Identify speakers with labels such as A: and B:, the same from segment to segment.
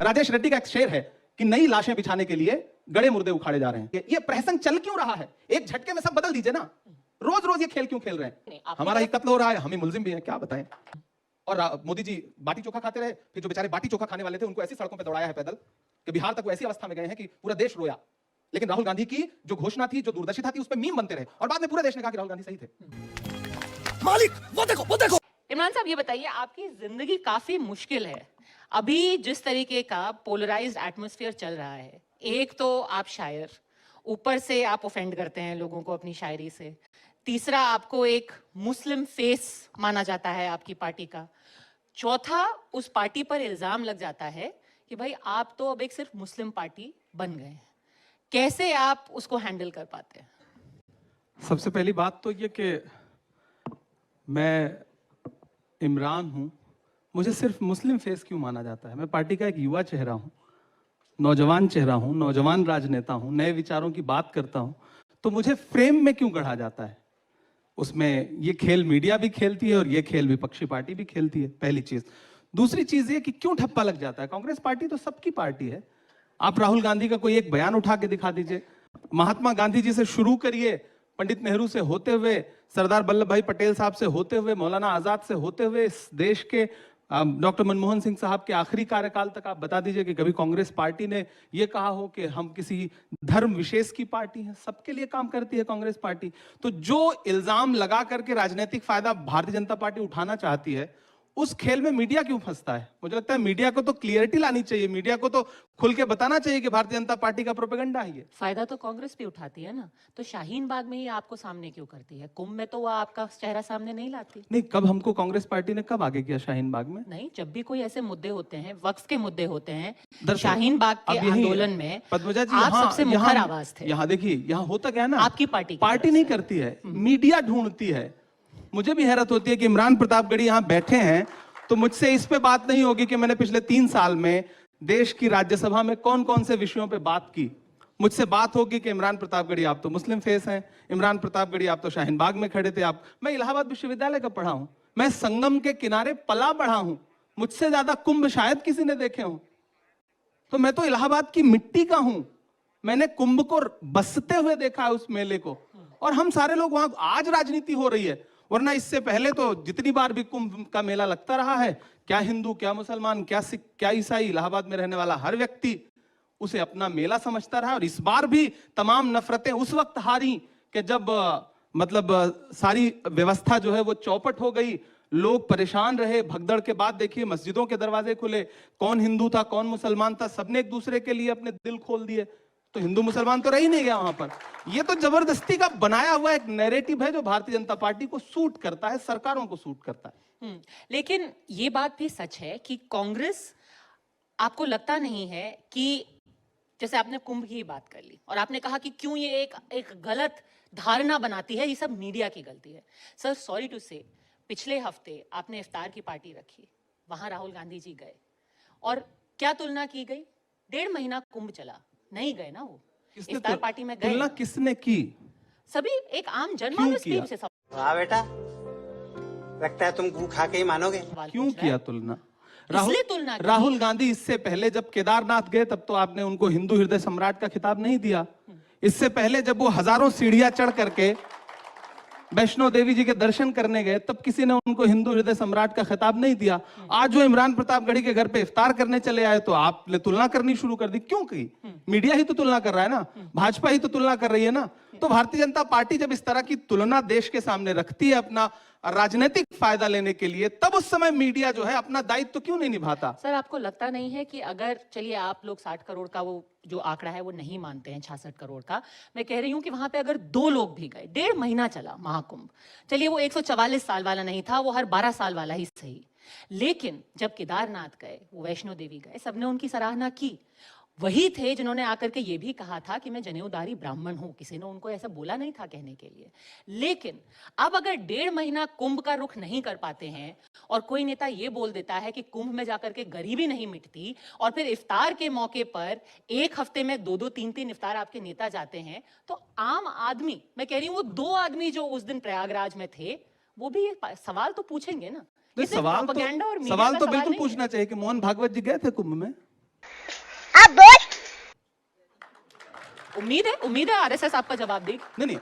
A: राजेश रेड्डी का एक शेर है कि नई लाशें बिछाने के लिए गड़े मुर्दे उखाड़े जा रहे हैं। ये प्रहसन चल क्यों रहा है? एक झटके में सब बदल दीजिए ना। रोज रोज ये खेल क्यों खेल रहे हैं? हमारा ही कत्ल हो रहा है, हम ही मुलजिम भी हैं, क्या बताएं। और मोदी जी बाटी चोखा खाते रहे, फिर जो बेचारे बाटी चोखा खाने वाले थे उनको ऐसी सड़कों पर दौड़ाया है पैदल कि बिहार तक वो ऐसी अवस्था में गए हैं कि पूरा देश रोया। लेकिन राहुल गांधी की जो घोषणा थी, जो दूरदर्शिता थी, उस पर मीम बनते रहे और बाद में पूरे देश ने कहा कि राहुल गांधी सही थे।
B: मालिक वो देखो।
C: इमरान साहब, ये बताइए, आपकी जिंदगी काफी मुश्किल है अभी जिस तरीके का पोलराइज्ड एटमॉस्फेयर चल रहा है। एक तो आप शायर, ऊपर से आप ऑफेंड करते हैं लोगों को अपनी शायरी से, तीसरा आपको एक मुस्लिम फेस माना जाता है आपकी पार्टी का, चौथा उस पार्टी पर इल्जाम लग जाता है कि भाई आप तो अब एक सिर्फ मुस्लिम पार्टी बन गए हैं। कैसे आप उसको हैंडल कर पाते हैं?
A: सबसे पहली बात तो ये कि मैं इमरान हूं, मुझे सिर्फ मुस्लिम फेस क्यों माना जाता है? मैं पार्टी का एक युवा चेहरा हूं, नौजवान चेहरा हूं, नौजवान राजनेता हूं, नए विचारों की बात करता हूं, तो मुझे फ्रेम में क्यों गढ़ा जाता है? उसमें ये खेल मीडिया भी खेलती है और ये खेल विपक्षी पार्टी भी खेलती है, पहली चीज। दूसरी चीज ये कि क्यों ठप्पा लग जाता है? कांग्रेस पार्टी तो सबकी पार्टी है। आप राहुल गांधी का कोई एक बयान उठा के दिखा दीजिए, महात्मा गांधी जी से शुरू करिए, पंडित नेहरू से होते हुए, सरदार वल्लभ भाई पटेल साहब से होते हुए, मौलाना आजाद से होते हुए, इस देश के डॉक्टर मनमोहन सिंह साहब के आखिरी कार्यकाल तक आप बता दीजिए कि कभी कांग्रेस पार्टी ने यह कहा हो कि हम किसी धर्म विशेष की पार्टी है। सबके लिए काम करती है कांग्रेस पार्टी। तो जो इल्जाम लगा करके राजनीतिक फायदा भारतीय जनता पार्टी उठाना चाहती है, उस खेल में मीडिया क्यों फंसता है? मुझे लगता है मीडिया को तो क्लियरिटी लानी चाहिए, मीडिया को तो खुल के बताना चाहिए कि भारतीय जनता पार्टी का प्रोपेगेंडा है ये।
C: फायदा तो कांग्रेस भी उठाती है ना, तो शाहीन बाग में ही आपको सामने क्यों करती है? कुंभ में तो वो आपका चेहरा सामने नहीं लाती।
A: नहीं, कब हमको कांग्रेस पार्टी ने कब आगे किया शाहीन बाग में?
C: नहीं, जब भी कोई ऐसे मुद्दे होते हैं, वक्फ के मुद्दे होते हैं, शाहीन बाग के आंदोलन में
A: पद्मजा जी
C: आप सबसे मुखर आवाज थे।
A: यहाँ देखिए, यहाँ होता क्या है ना,
C: आपकी पार्टी
A: नहीं करती है, मीडिया ढूंढती है। मुझे भी हैरत होती है कि इमरान प्रतापगढ़ी यहाँ बैठे हैं तो मुझसे इस पे बात नहीं होगी कि मैंने पिछले 3 साल में देश की राज्यसभा में कौन कौन से विषयों पे बात की। मुझसे बात होगी कि इमरान प्रतापगढ़ी आप तो मुस्लिम फेस हैं, इमरान प्रतापगढ़ी आप तो शाहीन बाग में खड़े थे। आप, मैं इलाहाबाद विश्वविद्यालय का पढ़ा हूं, मैं संगम के किनारे पला बढ़ा हूं, मुझसे ज्यादा कुंभ शायद किसी ने देखे हो। तो मैं तो इलाहाबाद की मिट्टी का हूं, मैंने कुंभ को बसते हुए देखा है, उस मेले को। और हम सारे लोग वहां, आज राजनीति हो रही है, वरना इससे पहले तो जितनी बार भी कुंभ का मेला लगता रहा है, क्या हिंदू, क्या मुसलमान, क्या सिख, क्या ईसाई, इलाहाबाद में रहने वाला हर व्यक्ति उसे अपना मेला समझता रहा। और इस बार भी तमाम नफरतें उस वक्त हारी कि जब सारी व्यवस्था जो है वो चौपट हो गई, लोग परेशान रहे। भगदड़ के बाद देखिए मस्जिदों के दरवाजे खुले, कौन हिंदू था कौन मुसलमान था, सबने एक दूसरे के लिए अपने दिल खोल दिए। तो हिंदू मुसलमान तो रह ही नहीं गया वहां पर। ये तो जबरदस्ती का बनाया हुआ एक नैरेटिव है जो भारतीय जनता पार्टी को सूट करता है, सरकारों को सूट करता है।
C: लेकिन ये बात भी सच है कि कांग्रेस, आपको लगता नहीं है कि जैसे आपने कुंभ की बात कर ली और आपने कहा कि क्यों ये एक गलत धारणा बनाती है, ये सब मीडिया की गलती है। सर, सॉरी टू से, पिछले हफ्ते आपने इफ्तार की पार्टी रखी, वहां राहुल गांधी जी गए और क्या तुलना की गई? 1.5 महीना कुंभ चला, नहीं गए ना वो इफ्तार पार्टी में गए।
A: तुलना किसने की?
C: सभी एक आम जनमानस टीम से।
B: वाह बेटा, लगता है तुम गू खा के ही मानोगे।
A: क्यों किया तुलना?
C: राहुल
A: गांधी इससे पहले जब केदारनाथ गए तब तो आपने उनको हिंदू हृदय सम्राट का खिताब नहीं दिया। इससे पहले जब वो हजारों सीढ़ियां चढ़ करके वैष्णो देवी जी के दर्शन करने गए तब किसी ने उनको हिंदू हृदय सम्राट का खिताब नहीं दिया। आज जो इमरान प्रतापगढ़ी के घर पे इफ्तार करने चले आए तो आपने तुलना करनी शुरू कर दी। क्यों की? मीडिया ही तो तुलना कर रहा है ना, भाजपा ही तो तुलना कर रही है ना। तो भारतीय जनता पार्टी जब इस तरह की तुलना देश के सामने रखती है अपना राजनीतिक फायदा लेने के लिए, तब उस समय मीडिया जो है अपना दायित्व तो क्यों नहीं निभाता?
C: सर, आपको लगता नहीं है कि अगर, चलिए आप लोग 60 करोड़ का वो जो आंकड़ा है वो नहीं मानते हैं, 66 करोड़ का, मैं कह रही हूं कि वहां पे अगर 2 लोग भी गए, 1.5 महीना चला महाकुंभ, चलिए वो 144 साल वाला नहीं था, वो हर 12 साल वाला ही सही, लेकिन जब केदारनाथ गए, वो वैष्णो देवी गए, सबने उनकी सराहना की। वही थे जिन्होंने आकर के ये भी कहा था कि मैं जनेऊदारी ब्राह्मण हूं, किसी ने उनको ऐसा बोला नहीं था कहने के लिए। लेकिन अब अगर 1.5 महीना कुंभ का रुख नहीं कर पाते हैं और कोई नेता ये बोल देता है कि कुंभ में जाकर के गरीबी नहीं मिटती, और फिर इफ्तार के मौके पर 1 हफ्ते में 2-2, 3-3 इफ्तार आपके नेता जाते हैं, तो आम आदमी, मैं कह रही हूं वो 2 आदमी जो उस दिन प्रयागराज में थे, वो भी सवाल तो पूछेंगे ना।
A: सवाल तो बिल्कुल पूछना चाहिए कि मोहन भागवत जी गए थे कुंभ में?
C: उम्मीद है आरएसएस आपका जवाब देगी।
A: नहीं नहीं,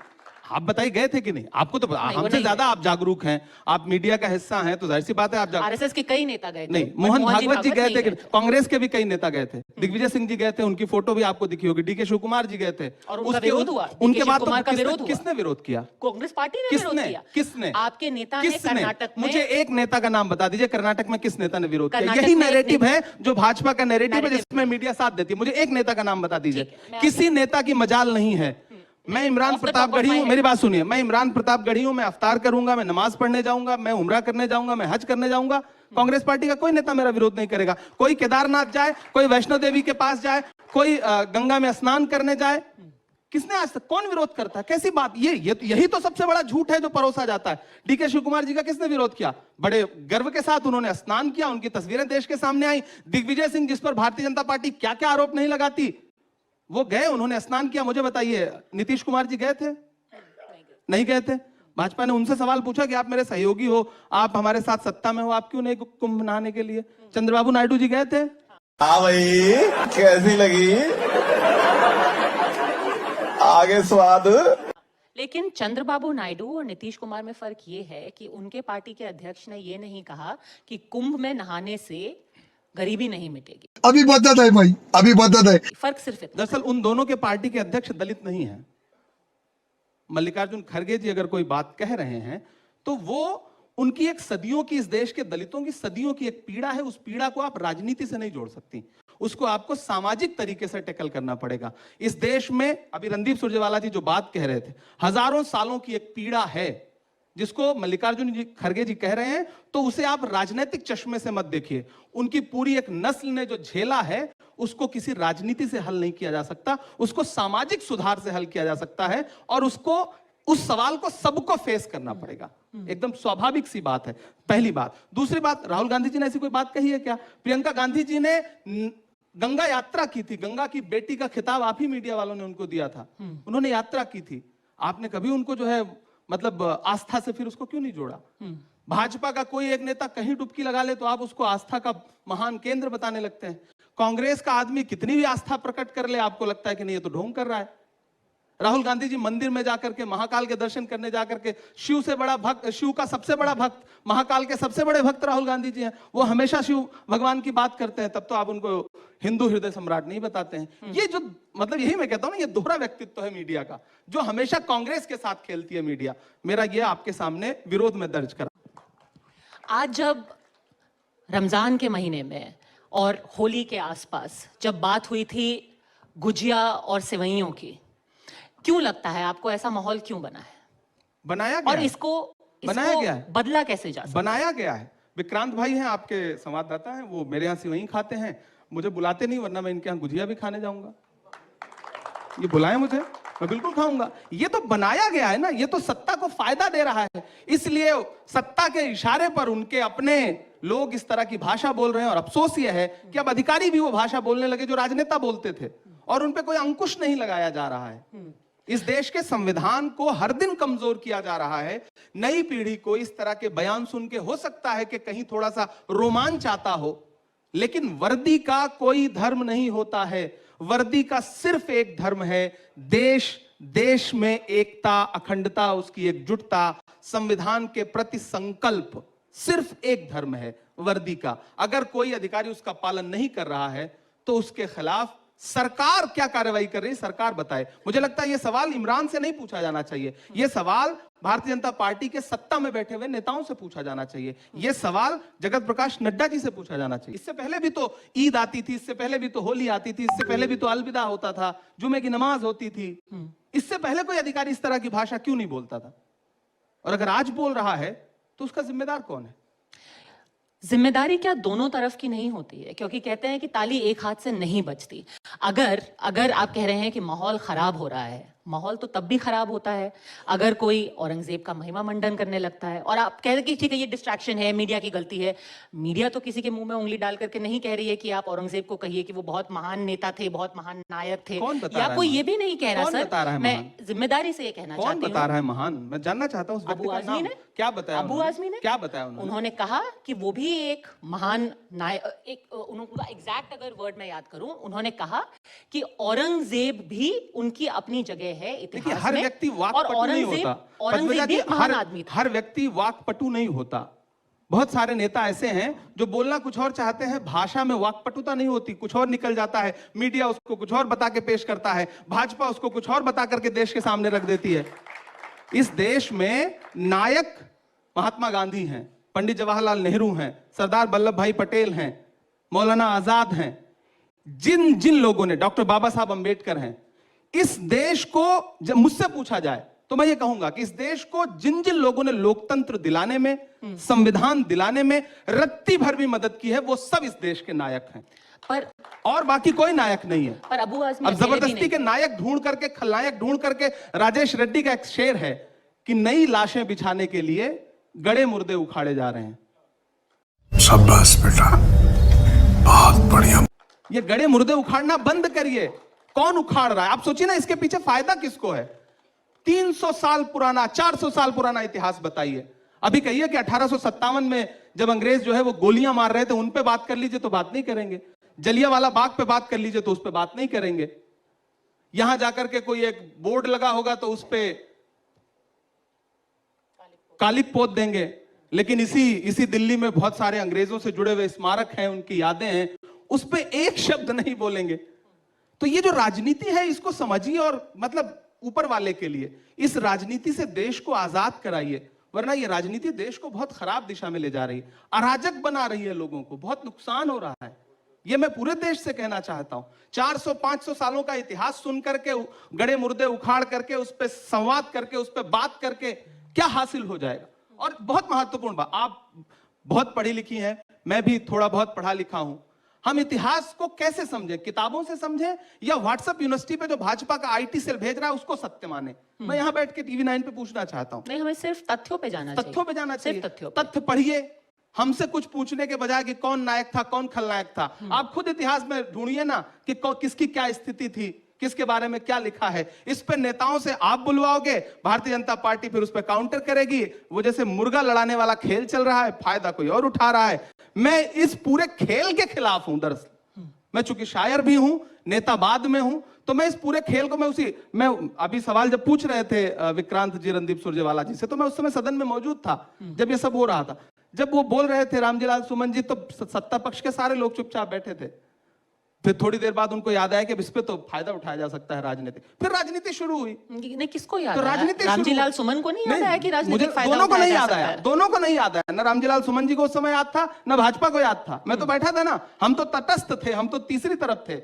A: आप बताइए गए थे कि नहीं? आपको तो
C: वो
A: हमसे
C: नहीं
A: ज्यादा आप जागरूक हैं, आप मीडिया का हिस्सा हैं, तो जाहिर सी बात है आप
C: आरएसएस के कई नेता गए थे।
A: नहीं,
C: बट
A: मोहन भागवत जी गए
C: नहीं
A: थे कि कांग्रेस के भी कई नेता गए थे, दिग्विजय सिंह जी गए थे, उनकी फोटो भी आपको दिखी होगी, डीके शिव कुमार जी गए थे
C: और उनका विरोध हुआ।
A: उनके
C: DK
A: बाद
C: शिव कुमार का विरोध
A: तो
C: हुआ।
A: किसने विरोध किया?
C: कांग्रेस पार्टी ने विरोध किया।
A: किसने?
C: आपके नेता ने कर्नाटक में।
A: मुझे एक नेता का नाम बता दीजिए, कर्नाटक में किस नेता ने विरोध किया?
C: कर्नाटक
A: यही
C: में एक
A: नैरेटिव
C: नेता-
A: है जो भाजपा का नैरेटिव है, जिसमें मीडिया साथ देती है। मुझे एक नेता का नाम बता दीजिए, किसी नेता की मजाल नहीं है। मैं Imran
C: Off the
A: Pratap
C: top of
A: Garhi
C: my
A: हूं,
C: head.
A: मेरी बात सुनिए, मैं इमरान प्रताप गढ़ी हूं, मैं अफ्तार करूंगा, मैं नमाज पढ़ने जाऊंगा, मैं उम्रा करने जाऊंगा, मैं हज करने जाऊंगा। कांग्रेस पार्टी का कोई नेता मेरा विरोध नहीं करेगा। कोई केदारनाथ जाए, कोई वैष्णो देवी के पास जाए, कोई गंगा में स्नान करने जाए, किसने आज तक, कौन विरोध करता है? कैसी बात? यही तो सबसे बड़ा झूठ है जो परोसा जाता है। डीके शिव कुमार जी का किसने विरोध किया? बड़े गर्व के साथ उन्होंने स्नान किया, उनकी तस्वीरें देश के सामने आई। दिग्विजय सिंह, जिस पर भारतीय जनता पार्टी क्या क्या आरोप नहीं लगाती, वो गए, उन्होंने स्नान किया। मुझे बताइए, नीतीश कुमार जी गए थे? नहीं गए थे। भाजपा ने उनसे सवाल पूछा कि आप मेरे सहयोगी हो, आप हमारे साथ सत्ता में हो, आप क्यों नहीं कुंभ नहाने के लिए? चंद्रबाबू नायडू जी गए थे?
D: हाँ भाई, कैसी लगी? आगे स्वाद।
C: लेकिन चंद्रबाबू नायडू और नीतीश कुमार में फर्क ये है कि उनके पार्टी के अध्यक्ष ने ये नहीं कहा कि कुंभ में नहाने से गरीबी नहीं मिटेगी।
E: अभी बदत है भाई, अभी बदत है।
C: फर्क सिर्फ इतना।
A: दरअसल उन दोनों के पार्टी के अध्यक्ष दलित नहीं हैं। मल्लिकार्जुन खड़गे जी अगर कोई बात कह रहे हैं तो वो उनकी एक सदियों की, इस देश के दलितों की सदियों की एक पीड़ा है। उस पीड़ा को आप राजनीति से नहीं जोड़ सकती, उसको आपको सामाजिक तरीके से टैकल करना पड़ेगा। इस देश में अभी रणदीप सुरजेवाला जी जो बात कह रहे थे, हजारों सालों की एक पीड़ा है जिसको मल्लिकार्जुन जी खड़गे जी कह रहे हैं, तो उसे आप राजनीतिक चश्मे से मत देखिए। उनकी पूरी एक नस्ल ने जो झेला है उसको किसी राजनीति से हल नहीं किया जा सकता, उसको सामाजिक सुधार से हल किया जा सकता है, और उसको, उस सवाल को सबको फेस करना पड़ेगा। एकदम स्वाभाविक सी बात है, पहली बात। दूसरी बात, राहुल गांधी जी ने ऐसी कोई बात कही है क्या? प्रियंका गांधी जी ने गंगा यात्रा की थी, गंगा की बेटी का खिताब आप ही मीडिया वालों ने उनको दिया था, उन्होंने यात्रा की थी। आपने कभी उनको जो है मतलब आस्था से फिर उसको क्यों नहीं जोड़ा? भाजपा का कोई एक नेता कहीं डुबकी लगा ले तो आप उसको आस्था का महान केंद्र बताने लगते हैं। कांग्रेस का आदमी कितनी भी आस्था प्रकट कर ले, आपको लगता है कि नहीं ये तो ढोंग कर रहा है। राहुल गांधी जी मंदिर में जाकर के, महाकाल के दर्शन करने जाकर के, शिव से बड़ा भक्त, शिव का सबसे बड़ा भक्त, महाकाल के सबसे बड़े भक्त राहुल गांधी जी हैं। वो हमेशा शिव भगवान की बात करते हैं, तब तो आप उनको हिंदू हृदय सम्राट नहीं बताते हैं। ये जो मतलब, यही मैं कहता हूं ना, ये दोहरा व्यक्तित्व है मीडिया का, जो हमेशा कांग्रेस के साथ खेलती है मीडिया। मेरा ये आपके सामने विरोध में दर्ज करा।
C: आज जब रमजान के महीने में और होली के आसपास जब बात हुई थी गुजिया और सेवइयों की, क्यों लगता है आपको ऐसा माहौल क्यों बना है?
A: बनाया गया
C: और
A: है।
C: इसको
A: बनाया गया है।
C: बदला कैसे जा सकता?
A: बनाया गया है। विक्रांत भाई हैं आपके संवाददाता हैं, वो मेरे यहाँ सेवई खाते हैं, मुझे बुलाते नहीं, वरना मैं इनके यहाँ गुजिया भी खाने जाऊंगा। ये बुलाएं मुझे, मैं बिल्कुल खाऊंगा। ये तो बनाया गया है ना, ये तो सत्ता को फायदा दे रहा है, इसलिए सत्ता के इशारे पर उनके अपने लोग इस तरह की भाषा बोल रहे हैं। और अफसोस ये है कि अब अधिकारी भी वो भाषा बोलने लगे जो राजनेता बोलते थे, और उन पे कोई अंकुश नहीं लगाया जा रहा है। इस देश के संविधान को हर दिन कमजोर किया जा रहा है। नई पीढ़ी को इस तरह के बयान सुन के हो सकता है कि कहीं थोड़ा सा रोमांच आता हो, लेकिन वर्दी का कोई धर्म नहीं होता है। वर्दी का सिर्फ एक धर्म है, देश में एकता, अखंडता, उसकी एकजुटता, संविधान के प्रति संकल्प, सिर्फ एक धर्म है वर्दी का। अगर कोई अधिकारी उसका पालन नहीं कर रहा है तो उसके खिलाफ सरकार क्या कार्रवाई कर रही है, सरकार बताए। मुझे लगता है यह सवाल इमरान से नहीं पूछा जाना चाहिए, यह सवाल भारतीय जनता पार्टी के सत्ता में बैठे हुए नेताओं से पूछा जाना चाहिए। यह सवाल जगत प्रकाश नड्डा जी से पूछा जाना चाहिए। इससे पहले भी तो ईद आती थी, इससे पहले भी तो होली आती थी, इससे पहले भी तो अलविदा होता था, जुमे की नमाज होती थी। इससे पहले कोई अधिकारी इस तरह की भाषा क्यों नहीं बोलता था? और अगर आज बोल रहा है तो उसका जिम्मेदार कौन है?
C: जिम्मेदारी क्या दोनों तरफ की नहीं होती है? क्योंकि कहते हैं कि ताली एक हाथ से नहीं बजती। अगर आप कह रहे हैं कि माहौल खराब हो रहा है, माहौल तो तब भी खराब होता है अगर कोई औरंगजेब का महिमा मंडन करने लगता है। और आप कह रहे कि ठीक है ये डिस्ट्रैक्शन है, मीडिया की गलती है। मीडिया तो किसी के मुंह में उंगली डाल करके नहीं कह रही है कि आप औरंगजेब को कहिए कि वो बहुत महान नेता थे, बहुत महान नायक थे,
A: कौन बता
C: या
A: रहा है
C: कोई
A: महान?
C: ये भी नहीं कह रहा
A: कौन
C: सर।
A: बता रहा है
C: मैं
A: महान?
C: जिम्मेदारी से ये कहना
A: कौन
C: चाहती
A: बता
C: हूँ।
A: रहा है महान? मैं जानना चाहता हूँ उस व्यक्ति
C: अबू
A: का
C: आजमी
A: नाम।
C: ने
A: क्या बताया
C: अबू
A: उन्होंने?
C: आजमी ने
A: क्या बताया उन्होंने?
C: उन्होंने कहा कि वो भी एक महान नायक, एक उनका एग्जैक्ट अगर वर्ड मैं याद करूं, उन्होंने कहा कि औरंगजेब भी उनकी अपनी जगह है
A: देखिए,
C: इतिहास
A: हर
C: में।
A: व्यक्ति
C: और
A: वाक्पटु नहीं होता।
C: औरंगजेब
A: पद्मजा
C: भी
A: जी,
C: एक महान आदमी था।
A: हर व्यक्ति वाक्पटु नहीं होता। बहुत सारे नेता ऐसे हैं जो बोलना कुछ और चाहते हैं, भाषा में वाक्पटुता नहीं होती, कुछ और निकल जाता है, मीडिया उसको कुछ और बता के पेश करता है, भाजपा उसको कुछ और बता करके देश के सामने रख देती है। इस देश में नायक महात्मा गांधी हैं, पंडित जवाहरलाल नेहरू हैं, सरदार वल्लभ भाई पटेल हैं, मौलाना आजाद हैं। जिन जिन लोगों ने, डॉक्टर बाबा साहब अंबेडकर हैं, इस देश को जब मुझसे पूछा जाए तो मैं ये कहूंगा कि इस देश को जिन जिन लोगों ने लोकतंत्र दिलाने में, संविधान दिलाने में रत्ती भर भी मदद की है, वो सब इस देश के नायक हैं।
C: पर
A: और बाकी कोई नायक नहीं है।
C: पर अबू आजमी
A: अब
C: अकेले भी
A: जबरदस्ती
C: नहीं।
A: के नायक ढूंढ करके, खलनायक ढूंढ करके, राजेश रेड्डी का एक शेर है कि नई लाशें बिछाने के लिए गड़े मुर्दे उखाड़े जा रहे हैं।
E: शाबाश बेटा, बहुत बढ़िया।
A: ये गड़े मुर्दे उखाड़ना बंद करिए। कौन उखाड़ रहा है? आप सोचिए ना, इसके पीछे फायदा किसको है? 300 साल पुराना, 400 साल पुराना इतिहास बताइए। अभी कहिए कि 1857 में जब अंग्रेज जो है वो गोलियां मार रहे थे, उन पे बात कर लीजिए तो बात नहीं करेंगे। जलियांवाला बाग पे बात कर लीजिए तो उस पे बात नहीं करेंगे। यहां जाकर के कोई एक बोर्ड लगा होगा तो उस पे कालिक पोत देंगे। लेकिन इसी दिल्ली में बहुत सारे अंग्रेजों से जुड़े हुए स्मारक हैं, उनकी यादें हैं, उस पे एक शब्द नहीं बोलेंगे। तो ये जो राजनीति है, इसको समझिए और मतलब ऊपर वाले के लिए इस राजनीति से देश को आजाद कराइए, वरना ये राजनीति देश को बहुत खराब दिशा में ले जा रही है, अराजक बना रही है, लोगों को बहुत नुकसान हो रहा है। ये मैं पूरे देश से कहना चाहता हूं। 400-500 सालों का इतिहास सुन करके, गड़े मुर्दे उखाड़ करके, उस पर संवाद करके, उस पर बात करके क्या हासिल हो जाएगा? और बहुत महत्वपूर्ण बात, आप बहुत पढ़ी लिखी हैं, मैं भी थोड़ा बहुत पढ़ा लिखा हूं। हम इतिहास को कैसे समझें? किताबों से समझें या व्हाट्सएप यूनिवर्सिटी पे जो भाजपा का आईटी सेल भेज रहा है उसको सत्य माने? मैं यहां बैठ के टीवी 9 पे पूछना चाहता हूं।
C: नहीं, हमें सिर्फ तथ्यों पे जाना चाहिए।
A: तथ्यों पे जाना चाहिए।
C: सिर्फ तथ्यों पे।
A: तथ्य पढ़िए, हमसे कुछ पूछने के बजाय कि कौन नायक था, कौन खलनायक था। आप खुद इतिहास में ढूंढिए ना कि किसकी क्या स्थिति थी, किसके बारे में क्या लिखा है। इस पे नेताओं से आप बुलवाओगे, भारतीय जनता पार्टी फिर उस पर काउंटर करेगी। वो जैसे मुर्गा लड़ाने वाला खेल चल रहा है, फायदा कोई और उठा रहा है। मैं इस पूरे खेल के खिलाफ हूं। दरअसल मैं चूंकि शायर भी हूं, नेता बाद में हूं, तो मैं इस पूरे खेल को मैं अभी सवाल जब पूछ रहे थे विक्रांत जी रणदीप सुरजेवाला जी से, तो मैं उस समय सदन में मौजूद था जब ये सब हो रहा था। जब वो बोल रहे थे रामजीलाल सुमन जी, तो सत्ता पक्ष के सारे लोग चुपचाप बैठे थे। फिर थोड़ी देर बाद उनको याद आया कि इस पे तो फायदा उठाया जा सकता है राजनीति। फिर राजनीति शुरू हुई।
C: नहीं, किसको याद
A: तो
C: आया?
A: राजनीति
C: रामजीलाल सुमन को नहीं याद आया कि राजनीतिक फायदा
A: दोनों को
C: उठाया
A: नहीं
C: जा
A: याद
C: सकता
A: आया,
C: है?
A: दोनों को नहीं याद आया। ना रामजीलाल सुमन जी को उस समय याद था, ना भाजपा को याद था। मैं तो बैठा था ना, हम तो तटस्थ थे, हम तो तीसरी तरफ थे।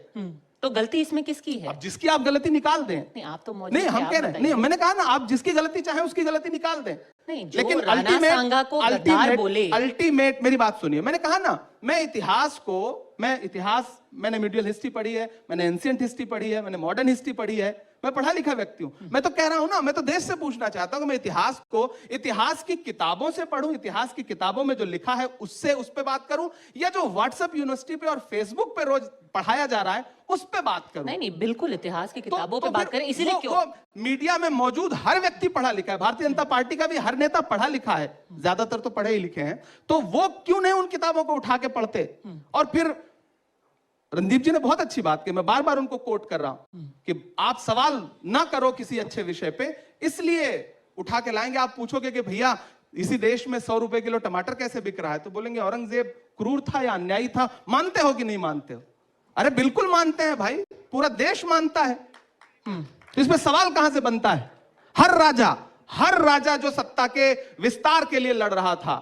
C: तो गलती इसमें किसकी है?
A: अब जिसकी आप गलती निकाल दें।
C: नहीं, आप तो मौजूद
A: नहीं,
C: थे,
A: हम
C: आप
A: कह रहे हैं, नहीं,
C: बताइए।
A: मैंने कहा ना, आप जिसकी गलती चाहे उसकी गलती निकाल दें।
C: नहीं, जो
A: लेकिन
C: राणा सांगा को गद्दार बोले।
A: अल्टीमेट मेरी बात सुनिए। मैंने कहा ना, मैंने मीडियल हिस्ट्री पढ़ी है, मैंने एंशिएंट हिस्ट्री पढ़ी है, मैंने मॉडर्न हिस्ट्री पढ़ी है, मैं पढ़ा लिखा व्यक्ति हूं। मैं तो कह रहा हूं ना, मैं तो देश से पूछना चाहता हूं कि मैं इतिहास की किताबों से पढ़ूं, इतिहास की किताबों में जो लिखा है उससे, उस पे बात करूं, या जो व्हाट्सएप यूनिवर्सिटी पे और फेसबुक पे रोज पढ़ाया जा रहा है उस पे बात करूं।
C: नहीं, बिल्कुल इतिहास की किताबों पे बात
A: फिर
C: करें, इसीलिए क्यों?
A: मीडिया में मौजूद हर व्यक्ति पढ़ा लिखा है, भारतीय जनता पार्टी का भी हर नेता पढ़ा लिखा है, ज्यादातर तो पढ़े ही लिखे हैं, तो वो क्यों नहीं उन किताबों को उठा के पढ़ते? और फिर रणदीप जी ने बहुत अच्छी बात की, मैं बार बार उनको कोट कर रहा हूं कि आप सवाल ना करो किसी अच्छे विषय पे, इसलिए उठा के लाएंगे। आप पूछोगे कि भैया इसी देश में 100 रुपए किलो टमाटर कैसे बिक रहा है, तो बोलेंगे औरंगजेब क्रूर था या अन्यायी था। मानते हो कि नहीं मानते हो? अरे बिल्कुल मानते हैं भाई, पूरा देश मानता है। तो इसमें सवाल कहां से बनता है? हर राजा जो सत्ता के विस्तार के लिए लड़ रहा था,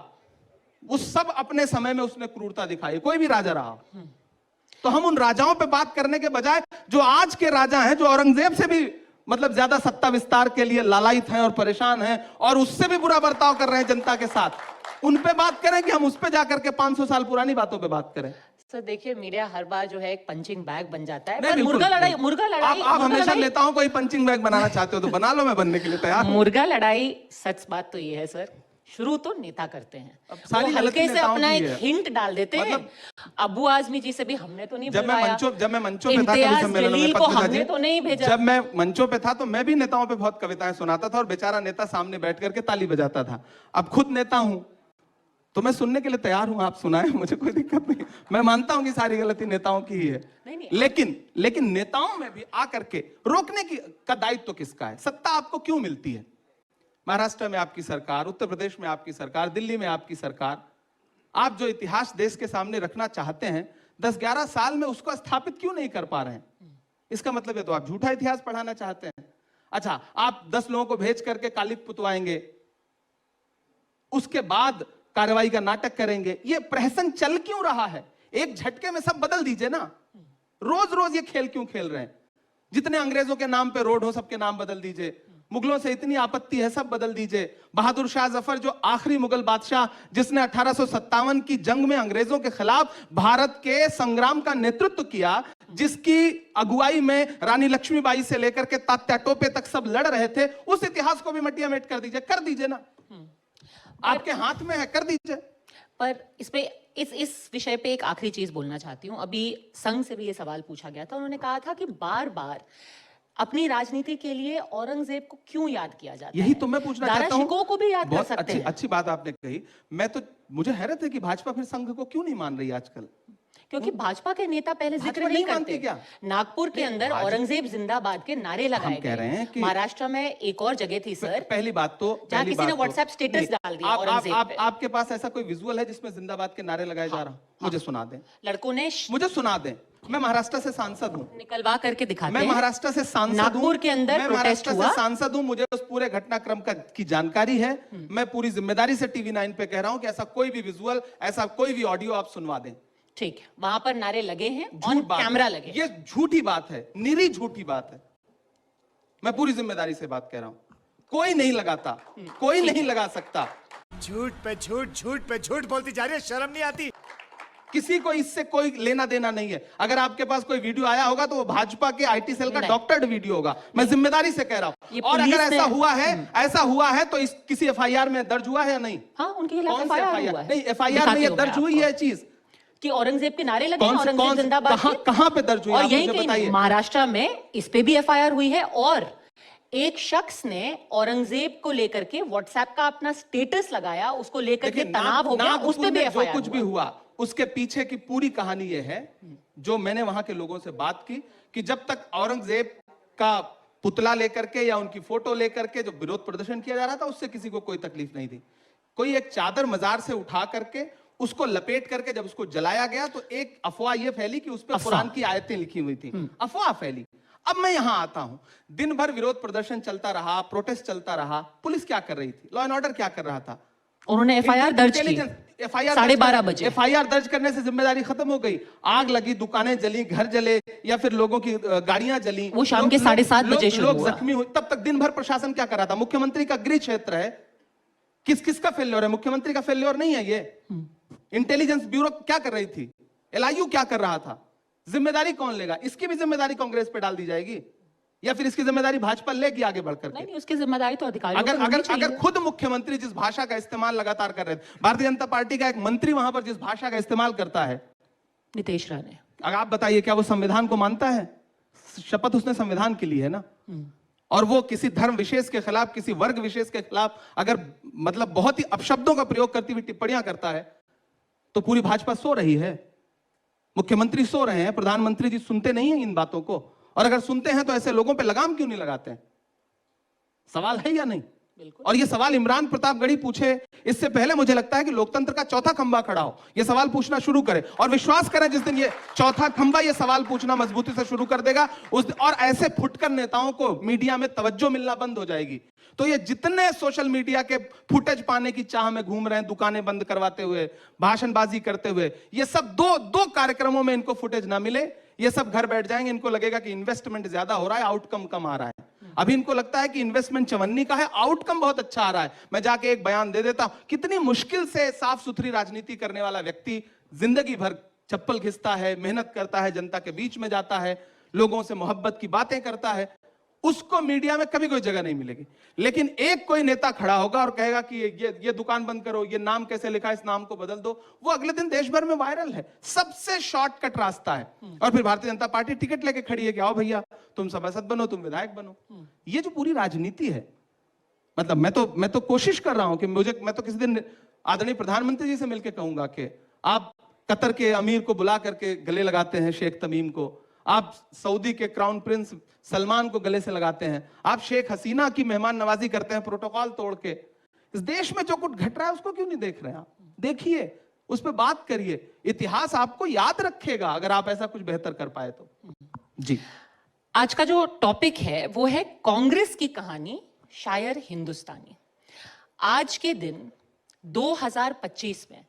A: उस सब अपने समय में उसने क्रूरता दिखाई, कोई भी राजा रहा। तो हम उन राजाओं पे बात करने के बजाय जो आज के राजा हैं, जो औरंगजेब से भी मतलब ज्यादा सत्ता विस्तार के लिए लालायित हैं और परेशान हैं और उससे भी बुरा बर्ताव कर रहे हैं जनता के साथ, उन पे बात करें कि हम उस पे जाकर के 500 साल पुरानी बातों पे बात करें?
C: सर देखिए, मीडिया हर बार जो है एक पंचिंग बैग बन जाता है,
A: नहीं,
C: पर
A: बिल्कुल,
C: मुर्गा लड़ाई
A: आप हमेशा नेताओं को ही पंचिंग बैग बनाना चाहते हो, तो बना लो, मैं बनने के लिए तैयार हूं।
C: मुर्गा लड़ाई, सच बात तो ये है सर, शुरू तो नेता करते हैं,
A: अब सारी
C: वो
A: गलती
C: हल्के से
A: नेताओं
C: अपना
A: की
C: एक
A: है।
C: हिंट डाल देते हैं।
A: मतलब
C: अबू आजमी जी से भी हमने तो नहीं
A: जब मैं
C: बुलवाया,
A: मंचों पे था कभी
C: इम्तियाज
A: सम्मेलनों में,
C: जलील को
A: पत्रकार
C: हमने
A: जी,
C: तो नहीं भेजा।
A: जब मैं मंचों पे था तो मैं भी नेताओं पे बहुत कविताएं सुनाता था और बेचारा नेता सामने बैठ करके ताली बजाता था। अब खुद नेता हूं तो मैं सुनने के लिए तैयार हूं, आप सुनाएं, मुझे कोई दिक्कत नहीं। मैं मानता हूं कि सारी गलती नेताओं की ही है,
C: नहीं,
A: लेकिन नेताओं में भी आकर के रोकने की का दायित्व तो किसका है? सत्ता आपको क्यों मिलती है? महाराष्ट्र में आपकी सरकार, उत्तर प्रदेश में आपकी सरकार, दिल्ली में आपकी सरकार, आप जो इतिहास देश के सामने रखना चाहते हैं 10-11 साल में उसको स्थापित क्यों नहीं कर पा रहे हैं? इसका मतलब है तो आप झूठा इतिहास पढ़ाना चाहते हैं। अच्छा, आप 10 लोगों को भेज करके कालिक पुतवाएंगे, उसके बाद कार्रवाई का नाटक करेंगे। ये प्रहसन चल क्यों रहा है? एक झटके में सब बदल दीजिए ना। रोज रोज ये खेल क्यों खेल रहे हैं? जितने अंग्रेजों के नाम पे रोड हो सबके नाम बदल दीजिए, मुगलों से इतनी आपत्ति है सब बदल दीजिए। बहादुर शाह जफर जो आखिरी मुगल बादशाह जिसने 1857 की जंग में अंग्रेजों के खिलाफ भारत के संग्राम का नेतृत्व किया, जिसकी अगुवाई में रानी लक्ष्मीबाई से लेकर के तात्या टोपे तक सब लड़ रहे थे, उस इतिहास को भी मटिया मेट कर दीजिए ना। आपके हाथ में है, कर दीजिए।
C: पर इस विषय पे एक आखिरी चीज बोलना चाहती हूँ। अभी संघ से भी ये सवाल पूछा गया था, उन्होंने कहा था कि बार बार अपनी राजनीति के लिए औरंगजेब को क्यों याद किया जाता है?
A: यही तो मैं पूछना चाहता हूं।
C: दारा शिकोह को भी याद कर
A: बहुत
C: सकते हैं।
A: अच्छी बात आपने कही। मुझे हैरत है कि भाजपा फिर संघ को क्यों नहीं मान रही आजकल?
C: क्योंकि भाजपा के नेता पहले जिक्र
A: भाजपा
C: नहीं
A: नहीं मानती
C: करते।
A: क्या?
C: नागपुर के अंदर औरंगजेब जिंदाबाद के नारे लगाए
A: कह रहे हैं
C: गए।
A: कि
C: महाराष्ट्र में एक और जगह थी सर,
A: पहली बात तो
C: जहां किसी ने व्हाट्सएप स्टेटस डाल दिया औरंगजेब पे।
A: आपके पास ऐसा कोई विजुअल है जिसमें जिंदाबाद के नारे लगाए जा रहा? मुझे सुना दें,
C: लड़कों ने
A: मुझे सुना दें। मैं महाराष्ट्र से सांसद हूं,
C: निकलवा करके दिखाते
A: मैं
C: हैं।
A: महाराष्ट्र से सांसद हूं,
C: नागपुर के अंदर
A: मैं
C: प्रोटेस्ट
A: महाराष्ट्र
C: हुआ।
A: से सांसद हूं, मुझे उस पूरे घटनाक्रम की जानकारी है। मैं पूरी जिम्मेदारी से टीवी 9 पे कह रहा हूं कि ऐसा कोई भी विजुअल, ऐसा कोई भी ऑडियो आप सुनवा दें।
C: ठीक है, वहां पर नारे लगे हैं, ऑन
A: झूठ बात है।
C: कैमरा लगे।
A: ये झूठी बात है, निरी झूठी बात है। मैं पूरी जिम्मेदारी से बात कह रहा हूं, कोई नहीं लगाता, कोई नहीं लगा सकता।
F: झूठ पे झूठ, झूठ पे झूठ बोलती जा रही है, शर्म नहीं आती?
A: किसी को इससे कोई लेना देना नहीं है। अगर आपके पास कोई वीडियो आया होगा तो वो भाजपा के आईटी सेल का डॉक्टर्ड वीडियो होगा। मैं जिम्मेदारी से कह रहा हूं। और अगर ऐसा हुआ है तो इस किसी एफआईआर में दर्ज हुआ है या नहीं?
C: हाँ, उनके खिलाफ
A: कौन सा
C: एफआईआर हुआ है।
A: नहीं, एफआईआर में ये दर्ज हुई है चीज
C: कि औरंगजेब के नारे लगे हैं,
A: कौन
C: औरंगजेब जिंदाबाद के।
A: कहां पे दर्ज हुई?
C: और
A: आप
C: यही
A: मुझे
C: कहीं
A: बताइए।
C: महाराष्ट्र में इस पे भी एफआईआर हुई है, और एक शख्स ने औरंगजेब को लेकर के व्हाट्सएप का अपना स्टेटस लगाया, उसको लेकर के तनाव हो गया, उस पे भी
A: जो
C: एफआईआर
A: कुछ भी हुआ उसके पीछे की पूरी कहानी यह है, जो मैंने वहां के लोगों से बात की, कि जब तक औरंगजेब का पुतला लेकर के या उनकी फोटो लेकर के जो विरोध प्रदर्शन किया जा रहा था, उससे किसी को कोई तकलीफ नहीं थी। कोई एक चादर मजार से उठा करके उसको लपेट करके जब उसको जलाया गया तो एक अफवाह यह फैली कि उस पर कुरान की आयतें लिखी हुई थी। अफवाह फैली। अब मैं यहां आता हूं, दिन भर विरोध प्रदर्शन चलता रहा, प्रोटेस्ट चलता रहा, पुलिस क्या कर रही थी, लॉ एंड ऑर्डर क्या कर रहा था?
C: उन्होंने एफआईआर दर्ज की
A: एफआईआर
C: 12:30 बजे।
A: एफआईआर दर्ज करने से जिम्मेदारी खत्म हो गई। आग लगी, दुकानें जली, घर जले, या फिर लोगों की गाड़ियां जली,
C: वो शाम के 7:30 बजे शुरू
A: लोग
C: हुआ।
A: जख्मी हुए। तब तक दिन भर प्रशासन क्या कर रहा था? मुख्यमंत्री का गृह क्षेत्र है, किसका फेल्योर है? मुख्यमंत्री का फेल्योर नहीं है ये। इंटेलिजेंस ब्यूरो क्या कर रही थी? एलआईयू क्या कर रहा था? जिम्मेदारी कौन लेगा? इसकी भी जिम्मेदारी कांग्रेस पे डाल दी जाएगी या फिर इसकी जिम्मेदारी भाजपा लेगी आगे बढ़कर के?
C: नहीं, उसकी जिम्मेदारी तो अधिकारियों
A: अगर
C: को होनी
A: अगर
C: चाहिए।
A: अगर खुद मुख्यमंत्री जिस भाषा का इस्तेमाल लगातार कर रहे थे, भारतीय जनता पार्टी का एक मंत्री वहां पर जिस भाषा का इस्तेमाल करता है,
C: नितेश राणे,
A: अगर आप बताइए क्या वो संविधान को मानता है? शपथ उसने संविधान के लिए है ना। और वो किसी धर्म विशेष के खिलाफ, किसी वर्ग विशेष के खिलाफ अगर मतलब बहुत ही अपशब्दों का प्रयोग करती हुई टिप्पणियां करता है तो पूरी भाजपा सो रही है, मुख्यमंत्री सो रहे हैं, प्रधानमंत्री जी सुनते नहीं है इन बातों को। और अगर सुनते हैं तो ऐसे लोगों पे लगाम क्यों नहीं लगाते हैं? सवाल है या नहीं? और ये सवाल इमरान प्रतापगढ़ी पूछे इससे पहले मुझे लगता है कि लोकतंत्र का चौथा खंभा खड़ा हो, ये सवाल पूछना शुरू करे। और विश्वास करें, जिस दिन ये चौथा खंभा ये सवाल पूछना मजबूती से शुरू कर देगा और ऐसे फुटकर नेताओं को मीडिया में तवज्जो मिलना बंद हो जाएगी। तो ये जितने सोशल मीडिया के फुटेज पाने की चाह में घूम रहे हैं, दुकानें बंद करवाते हुए, भाषणबाजी करते हुए, ये सब दो कार्यक्रमों में इनको फुटेज ना मिले, ये सब घर बैठ जाएंगे। इनको लगेगा कि इन्वेस्टमेंट ज्यादा हो रहा है, आउटकम कम आ रहा है। अभी इनको लगता है कि इन्वेस्टमेंट चवन्नी का है, आउटकम बहुत अच्छा आ रहा है। मैं जाके एक बयान दे देता हूं, कितनी मुश्किल से साफ सुथरी राजनीति करने वाला व्यक्ति जिंदगी भर चप्पल घिसता है, मेहनत करता है, जनता के बीच में जाता है, लोगों से मोहब्बत की बातें करता है, उसको मीडिया में कभी कोई जगह नहीं मिलेगी। लेकिन एक कोई नेता खड़ा होगा और कहेगा कि ये दुकान बंद करो, ये नाम कैसे लिखा है, इस नाम को बदल दो, वो अगले दिन देश भर में वायरल है। सबसे शॉर्टकट रास्ता है। और फिर भारतीय जनता पार्टी टिकट लेके खड़ी है कि आओ भैया, तुम सभासद बनो, तुम विधायक बनो। ये जो पूरी राजनीति है, मतलब मैं तो कोशिश कर रहा हूं कि मैं तो किसी दिन आदरणीय प्रधानमंत्री जी से मिलकर कहूंगा कि आप कतर के अमीर को बुला करके गले लगाते हैं, शेख तमीम को, आप सऊदी के क्राउन प्रिंस सलमान को गले से लगाते हैं, आप शेख हसीना की मेहमान नवाजी करते हैं प्रोटोकॉल तोड़ के। इस देश में जो कुछ घट रहा है उसको क्यों नहीं देख रहे हैं आप? देखिए, उस पर बात करिए, इतिहास आपको याद रखेगा अगर आप ऐसा कुछ बेहतर कर पाए तो। जी,
C: आज का जो टॉपिक है वो है कांग्रेस की कहानी शायर हिंदुस्तानी। आज के दिन 2025 में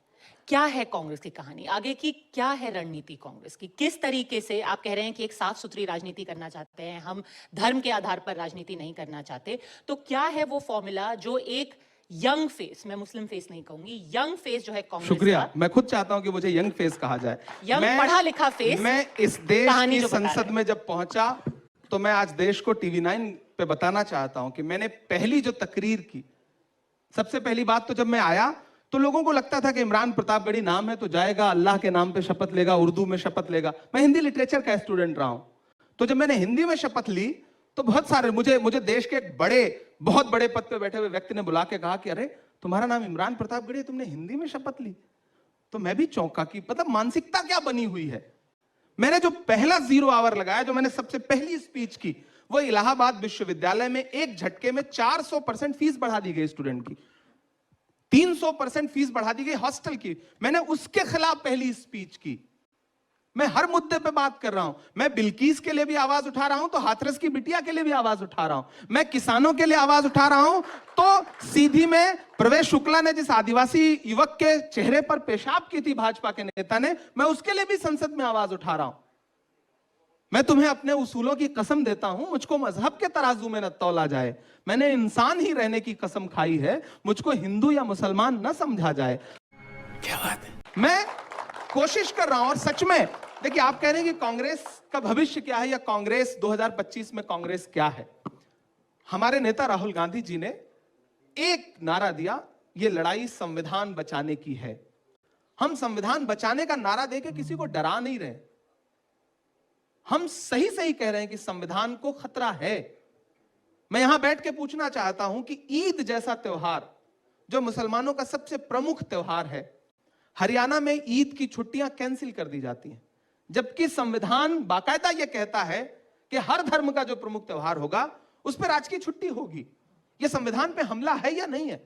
C: क्या है कांग्रेस की कहानी, आगे की क्या है रणनीति कांग्रेस की? किस तरीके से आप कह रहे हैं कि एक साफ सुथरी राजनीति करना चाहते हैं, हम धर्म के आधार पर राजनीति नहीं करना चाहते, तो क्या है वो फॉर्मूला जो एक यंग फेस, मैं मुस्लिम फेस नहीं कहूंगी, यंग फेस जो है कांग्रेस
A: शुक्रिया।
C: का,
A: मैं खुद चाहता हूं कि मुझे यंग फेस कहा जाए।
C: यंग पढ़ा लिखा फेस।
A: मैं इस देश
C: कहानी
A: की
C: जो बता रहे
A: संसद
C: हैं।
A: में जब पहुंचा तो मैं आज देश को TV9 पे बताना चाहता हूं कि मैंने पहली जो तकरीर की, सबसे पहली बात तो जब मैं आया तो लोगों को लगता था कि इमरान प्रतापगढ़ी नाम है तो जाएगा, अल्लाह के नाम पे शपथ लेगा, उर्दू में शपथ लेगा। मैं हिंदी लिटरेचर का स्टूडेंट रहा हूं, तो जब मैंने हिंदी में शपथ ली तो बहुत सारे मुझे देश के एक बहुत बड़े पद पे बैठे हुए व्यक्ति ने बुला के कहा कि अरे तुम्हारा नाम इमरान प्रतापगढ़ी है, तुमने हिंदी में शपथ ली। तो मैं भी चौंका कि मतलब मानसिकता क्या बनी हुई है। मैंने जो पहला 0 आवर लगाया, जो मैंने सबसे पहली स्पीच की, वो इलाहाबाद विश्वविद्यालय में एक झटके में 400% फीस बढ़ा दी गई स्टूडेंट की, 300% फीस बढ़ा दी गई हॉस्टल की। मैंने उसके खिलाफ पहली स्पीच की। मैं हर मुद्दे पे बात कर रहा हूं। मैं बिल्कीस के लिए भी आवाज उठा रहा हूं तो हाथरस की बिटिया के लिए भी आवाज उठा रहा हूं। मैं किसानों के लिए आवाज उठा रहा हूं तो सीधी में प्रवेश शुक्ला ने जिस आदिवासी युवक के चेहरे पर पेशाब की थी भाजपा के नेता ने, मैं उसके लिए भी संसद में आवाज उठा रहा हूं। मैं तुम्हें अपने उसूलों की कसम देता हूं, मुझको मजहब के तराजू में न तौला जाए। मैंने इंसान ही रहने की कसम खाई है, मुझको हिंदू या मुसलमान न समझा जाए।
E: क्या बात है?
A: मैं कोशिश कर रहा हूं और सच में देखिए, आप कह रहे हैं कि कांग्रेस का भविष्य क्या है या कांग्रेस 2025 में कांग्रेस क्या है। हमारे नेता राहुल गांधी जी ने एक नारा दिया, यह लड़ाई संविधान बचाने की है। हम संविधान बचाने का नारा देके किसी को डरा नहीं रहे, हम सही सही कह रहे हैं कि संविधान को खतरा है। मैं यहां बैठ के पूछना चाहता हूं कि ईद जैसा त्योहार, जो मुसलमानों का सबसे प्रमुख त्योहार है, हरियाणा में ईद की छुट्टियां कैंसिल कर दी जाती हैं, जबकि संविधान बाकायदा यह कहता है कि हर धर्म का जो प्रमुख त्योहार होगा उस पर आज की छुट्टी होगी। यह संविधान पे हमला है या नहीं है?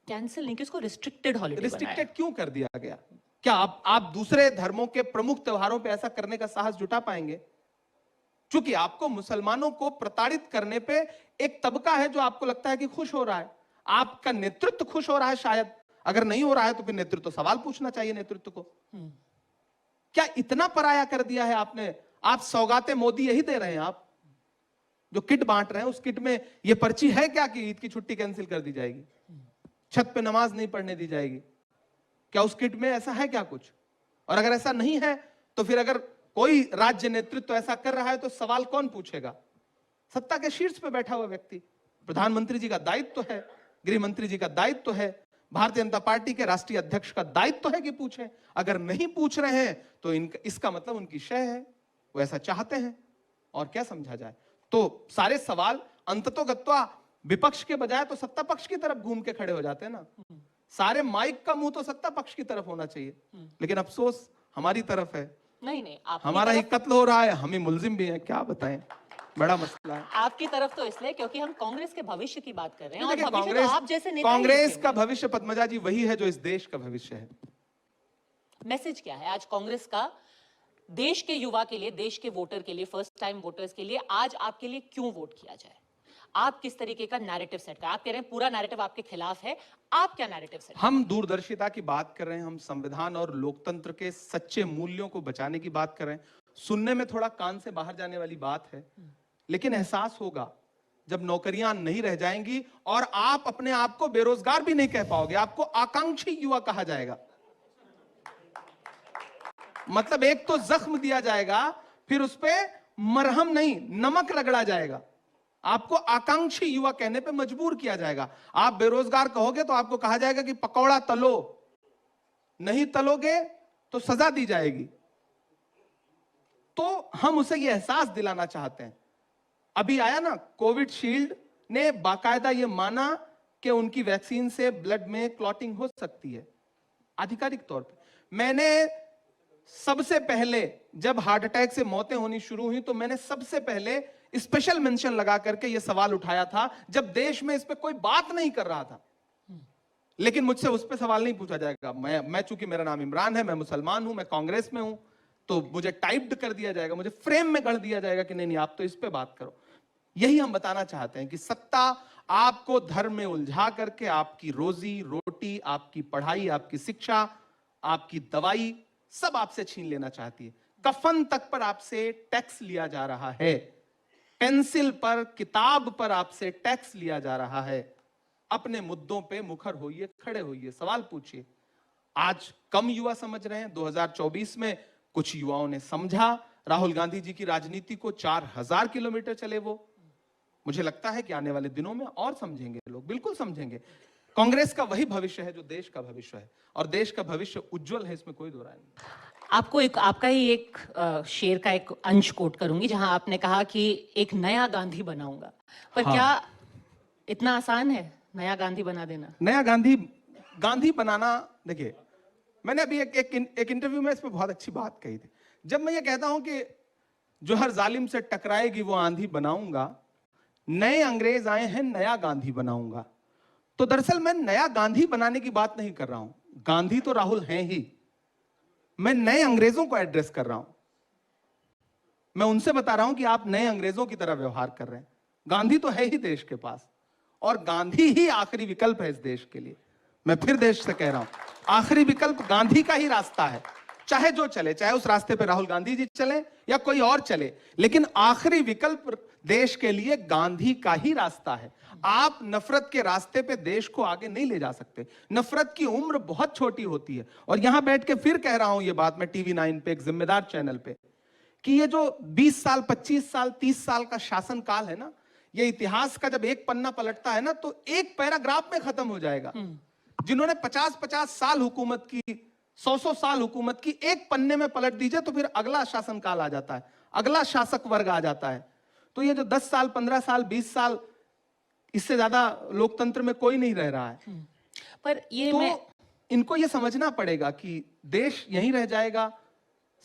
C: कैंसिल नहीं कि उसको रिस्ट्रिक्टेड हॉलिडे
A: रिस्ट्रिक्टेड क्यों कर दिया गया? क्या आप दूसरे धर्मों के प्रमुख त्योहारों पे ऐसा करने का साहस जुटा पाएंगे? क्योंकि आपको मुसलमानों को प्रताड़ित करने पे एक तबका है जो आपको लगता है कि खुश हो रहा है, आपका नेतृत्व खुश हो रहा है। शायद अगर नहीं हो रहा है तो फिर नेतृत्व तो सवाल पूछना चाहिए नेतृत्व को। क्या इतना पराया कर दिया है आपने? आप सौगातें मोदी यही दे रहे हैं, आप जो किट बांट रहे हैं उस किट में यह पर्ची है क्या कि ईद की छुट्टी कैंसिल कर दी जाएगी, छत पे नमाज नहीं पढ़ने दी जाएगी? क्या उस किट में ऐसा है क्या कुछ? और अगर ऐसा नहीं है तो फिर अगर कोई राज्य नेतृत्व ऐसा कर रहा है तो सवाल कौन पूछेगा? सत्ता के शीर्ष पे बैठा हुआ व्यक्ति। प्रधानमंत्री जी का दायित्व है, गृह मंत्री जी का दायित्व है, भारतीय जनता पार्टी के राष्ट्रीय अध्यक्ष का दायित्व है कि पूछें। अगर नहीं पूछ रहे हैं तो इसका मतलब उनकी शय है, वो ऐसा चाहते हैं। और क्या समझा जाए? तो सारे सवाल अंततोगत्वा विपक्ष के बजाय तो सत्ता पक्ष की तरफ घूम के खड़े हो जाते हैं ना। सारे माइक का मुंह तो सत्ता पक्ष की तरफ होना चाहिए, लेकिन अफसोस हमारी तरफ है।
C: नहीं,
A: हमारा ही कत्ल हो रहा है, हम ही मुलजिम भी हैं, क्या बताएं, बड़ा मसला है।
C: आपकी तरफ तो इसलिए क्योंकि हम कांग्रेस के भविष्य की बात कर रहे हैं, और
A: देखिए,
C: भविष्य तो आप जैसे नेता ही
A: कांग्रेस
C: लिखेंगे।
A: का भविष्य पद्मजा जी वही है जो इस देश का भविष्य है।
C: मैसेज क्या है आज कांग्रेस का देश के युवा के लिए, देश के वोटर के लिए, फर्स्ट टाइम वोटर्स के लिए? आज आपके लिए क्यों वोट किया जाए? आप किस तरीके का नैरेटिव सेट कर? आप कह रहे हैं पूरा नैरेटिव आपके खिलाफ है, आप क्या नैरेटिव सेट?
A: हम दूरदर्शिता की बात कर रहे हैं, हम संविधान और लोकतंत्र के सच्चे मूल्यों को बचाने की बात कर रहे हैं। सुनने में थोड़ा कान से बाहर जाने वाली बात है, लेकिन एहसास होगा जब नौकरियां नहीं रह जाएंगी और आप अपने आप को बेरोजगार भी नहीं कह पाओगे, आपको आकांक्षी युवा कहा जाएगा। मतलब एक तो जख्म दिया जाएगा, फिर उस पे मरहम नहीं नमक रगड़ा जाएगा। आपको आकांक्षी युवा कहने पे मजबूर किया जाएगा। आप बेरोजगार कहोगे तो आपको कहा जाएगा कि पकौड़ा तलो, नहीं तलोगे तो सजा दी जाएगी। तो हम उसे यह एहसास दिलाना चाहते हैं। अभी आया ना कोविशील्ड ने बाकायदा यह माना कि उनकी वैक्सीन से ब्लड में क्लॉटिंग हो सकती है आधिकारिक तौर पे। मैंने सबसे पहले जब हार्ट अटैक से मौतें होनी शुरू हुई तो मैंने सबसे पहले स्पेशल मेंशन लगा करके यह सवाल उठाया था, जब देश में इस पे कोई बात नहीं कर रहा था। लेकिन मुझसे उस पे सवाल नहीं पूछा जाएगा। मैं चूंकि मेरा नाम इमरान है, मैं मुसलमान हूं, मैं कांग्रेस में हूं, तो मुझे टाइप्ड कर दिया जाएगा, मुझे फ्रेम में गढ़ दिया जाएगा कि नहीं नहीं आप तो इस पे बात करो। यही हम बताना चाहते हैं कि सत्ता आपको धर्म में उलझा करके आपकी रोजी रोटी, आपकी पढ़ाई, आपकी शिक्षा, आपकी दवाई सब आपसे छीन लेना चाहती है। कफन तक पर आपसे टैक्स लिया जा रहा है, पेंसिल पर, किताब पर आपसे टैक्स लिया जा रहा है। अपने मुद्दों पे मुखर होइए, खड़े होइए, सवाल पूछिए। आज कम युवा समझ रहे हैं, 2024 में कुछ युवाओं ने समझा। राहुल गांधी जी की राजनीति को 4000 किलोमीटर चले वो। मुझे लगता है कि आने वाले दिनों में और समझेंगे लोग, बिल्कुल समझेंगे। कांग्रेस का वही भविष्य है जो देश का भविष्य है, और देश का भविष्य उज्जवल है, इसमें कोई दो राय नहीं।
C: आपको एक आपका ही एक शेर का एक अंश कोट करूंगी, जहां आपने कहा कि एक नया गांधी बनाऊंगा। पर
A: हाँ।
C: क्या इतना आसान है नया गांधी बना देना?
A: नया गांधी बनाना, देखिए मैंने अभी एक इंटरव्यू में इस पे बहुत अच्छी बात कही थी। जब मैं ये कहता हूं कि जो हर जालिम से टकराएगी वो आंधी बनाऊंगा, नए अंग्रेज आए हैं नया गांधी बनाऊंगा, तो दरअसल मैं नया गांधी बनाने की बात नहीं कर रहा हूं। गांधी तो राहुल हैं ही, मैं नए अंग्रेजों को एड्रेस कर रहा हूं। मैं उनसे बता रहा हूं कि आप नए अंग्रेजों की तरह व्यवहार कर रहे हैं। गांधी तो है ही देश के पास, और गांधी ही आखिरी विकल्प है इस देश के लिए। मैं फिर देश से कह रहा हूं, आखिरी विकल्प गांधी का ही रास्ता है। चाहे जो चले, चाहे उस रास्ते पे राहुल गांधी जी चले या कोई और चले, लेकिन आखिरी विकल्प देश के लिए गांधी का ही रास्ता है। आप नफरत के रास्ते पे देश को आगे नहीं ले जा सकते। नफरत की उम्र बहुत छोटी होती है। और यहां बैठ के फिर कह रहा हूं ये बात मैं टीवी 9 पे, एक जिम्मेदार चैनल पे, कि ये जो 20 साल, 25 साल, 30 साल का शासनकाल है ना, ये इतिहास का जब एक पन्ना पलटता है ना, तो एक पैराग्राफ में खत्म हो जाएगा। जिन्होंने 50-50 साल हुकूमत की, 100-100 साल हुकूमत की, एक पन्ने में पलट दीजिए तो फिर अगला शासनकाल आ जाता है, अगला शासक वर्ग आ जाता है। तो ये जो 10 साल, 15 साल, 20 साल, इससे ज्यादा लोकतंत्र में कोई नहीं रह रहा है।
C: पर ये
A: तो इनको ये समझना पड़ेगा कि देश यहीं रह जाएगा,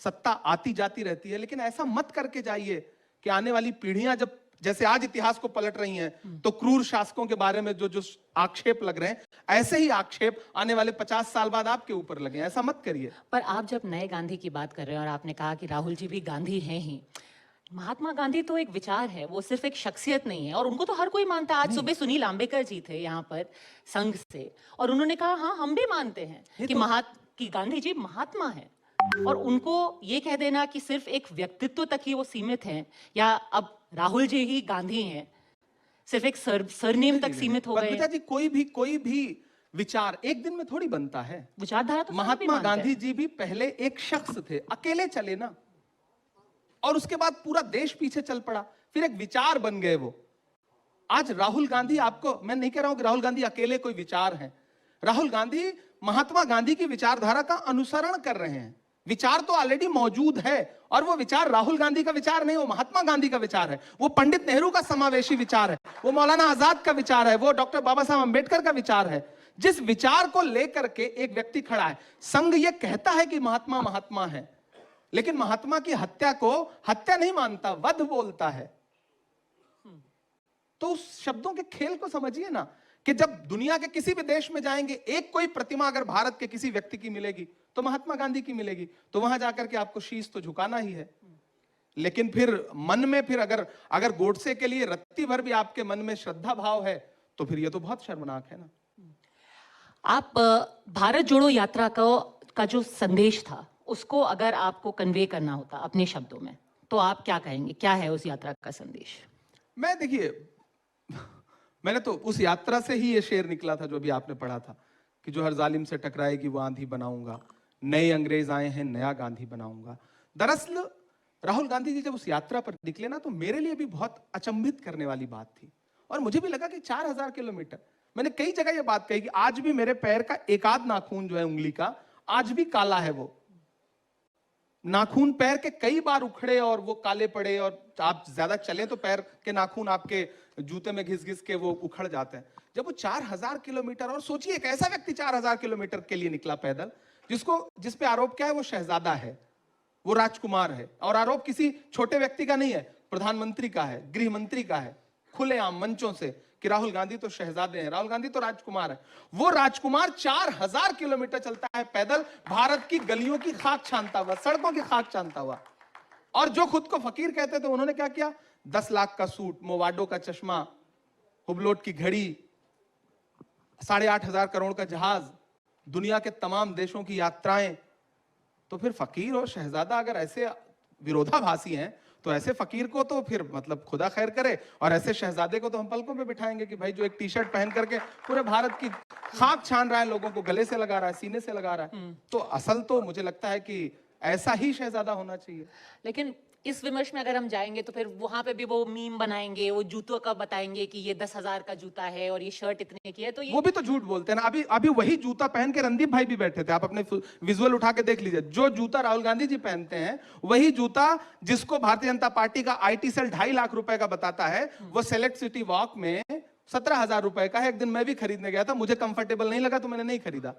A: सत्ता आती जाती रहती है, लेकिन ऐसा मत करके जाइए कि आने वाली पीढ़ियां जब, जैसे आज इतिहास को पलट रही हैं, तो क्रूर शासकों के बारे में जो आक्षेप लग रहे हैं, ऐसे ही आक्षेप आने वाले 50 साल बाद आपके ऊपर लगे। ऐसा मत करिए।
C: पर आप जब नए गांधी की बात कर रहे हैं, और आपने कहा कि राहुल जी भी गांधी हैं ही, महात्मा गांधी तो एक विचार है, वो सिर्फ एक शख्सियत नहीं है, और उनको तो हर कोई मानता है। आज सुबह सुनील आंबेडकर जी थे यहाँ पर संघ से, और उन्होंने कहा हाँ हम भी मानते हैं कि गांधी जी महात्मा है। और उनको ये कह देना कि सिर्फ एक व्यक्तित्व तक ही वो सीमित हैं, या अब राहुल जी ही गांधी हैं, सिर्फ एक सरनेम तक सीमित हो गए।
A: पद्मजा जी, कोई भी विचार एक दिन में थोड़ी बनता है।
C: विचारधारा तो
A: महात्मा गांधी जी भी पहले एक शख्स थे, अकेले चले ना, और उसके बाद पूरा देश पीछे चल पड़ा, फिर एक विचार बन गए वो। आज राहुल गांधी, आपको मैं नहीं कह रहा हूं कि राहुल गांधी अकेले कोई विचार हैं। राहुल गांधी महात्मा गांधी की विचारधारा का अनुसरण कर रहे हैं। विचार तो ऑलरेडी मौजूद है, और वो विचार राहुल गांधी का विचार नहीं, वो महात्मा गांधी का विचार है, वो पंडित नेहरू का समावेशी विचार है, वो मौलाना आजाद का विचार है, वो डॉक्टर बाबा साहब अंबेडकर का विचार है। जिस विचार को लेकर के एक व्यक्ति खड़ा है, संघ ये कहता है कि महात्मा महात्मा है, लेकिन महात्मा की हत्या को हत्या नहीं मानता, वध बोलता है। तो उस शब्दों के खेल को समझिए ना, कि जब दुनिया के किसी भी देश में जाएंगे, एक कोई प्रतिमा अगर भारत के किसी व्यक्ति की मिलेगी तो महात्मा गांधी की मिलेगी, तो वहां जाकर के आपको शीश तो झुकाना ही है। लेकिन फिर मन में, फिर अगर गोडसे के लिए रत्ती भर भी आपके मन में श्रद्धा भाव है, तो फिर ये तो बहुत शर्मनाक है ना।
C: आप भारत जोड़ो यात्रा का जो संदेश था, उसको अगर आपको कन्वे करना होता अपने शब्दों में, तो आप क्या कहेंगे? क्या है उस यात्रा का संदेश?
A: मैं, देखिए, मैंने तो उस यात्रा से ही ये शेर निकला था जो भी आपने पढ़ा था, कि जो हर जालिम से टकराएगी वो आंधी बनाऊंगा, नए अंग्रेज आए हैं, नया गांधी बनाऊंगा। दरअसल राहुल गांधी जी जब उस यात्रा पर निकले ना, तो मेरे लिए भी बहुत अचंभित करने वाली बात थी। और मुझे भी लगा कि 4000 किलोमीटर, मैंने कई जगह ये बात कही कि आज भी मेरे पैर का एक आध नाखून जो है उंगली का, आज भी काला है। वो नाखून पैर के कई बार उखड़े और वो काले पड़े, और आप ज्यादा चले तो पैर के नाखून आपके जूते में घिस घिस के वो उखड़ जाते हैं। जब वो 4000 किलोमीटर, और सोचिए एक ऐसा व्यक्ति 4000 किलोमीटर के लिए निकला पैदल, जिस पे आरोप क्या है, वो शहजादा है, वो राजकुमार है। और आरोप किसी छोटे व्यक्ति का नहीं है, प्रधानमंत्री का है, गृह मंत्री का है, खुलेआम मंचों से कि राहुल गांधी तो शहजादे हैं, राहुल गांधी तो राजकुमार है। वो राजकुमार 4000 किलोमीटर चलता है पैदल, भारत की गलियों की खाक छानता हुआ, सड़कों की खाक छानता हुआ। और जो खुद को फकीर कहते थे, उन्होंने क्या किया? 10 लाख का सूट, मोवाडो का चश्मा, हुबलोट की घड़ी, 8,500 करोड़ का जहाज, दुनिया के तमाम देशों की यात्राएं। तो फिर फकीर और शहजादा अगर ऐसे विरोधाभासी हैं, तो ऐसे फकीर को तो फिर मतलब खुदा खैर करे, और ऐसे शहजादे को तो हम पलकों पे बिठाएंगे कि भाई जो एक टी शर्ट पहन करके पूरे भारत की खाक छान रहा है, लोगों को गले से लगा रहा है, सीने से लगा रहा है। तो असल तो मुझे लगता है कि ऐसा ही शहजादा होना चाहिए।
C: लेकिन इस विमर्श में अगर हम जाएंगे तो फिर वहां पे भी वो मीम बनाएंगे, वो जूतों का बताएंगे कि ये 10,000 का जूता है और ये शर्ट इतने की है। तो ये
A: वो भी तो झूठ बोलते हैं ना। अभी वही जूता पहन के रणदीप भाई भी बैठे थे, आप अपने विजुअल उठा के देख लीजिए। जो जूता राहुल गांधी जी पहनते हैं, वही जूता जिसको भारतीय जनता पार्टी का IT सेल 2.5 लाख रुपए का बताता है, वो सेलेक्ट सिटी वॉक में 17,000 रुपए का है। एक दिन मैं भी खरीदने गया था, मुझे कंफर्टेबल नहीं लगा तो मैंने नहीं खरीदा।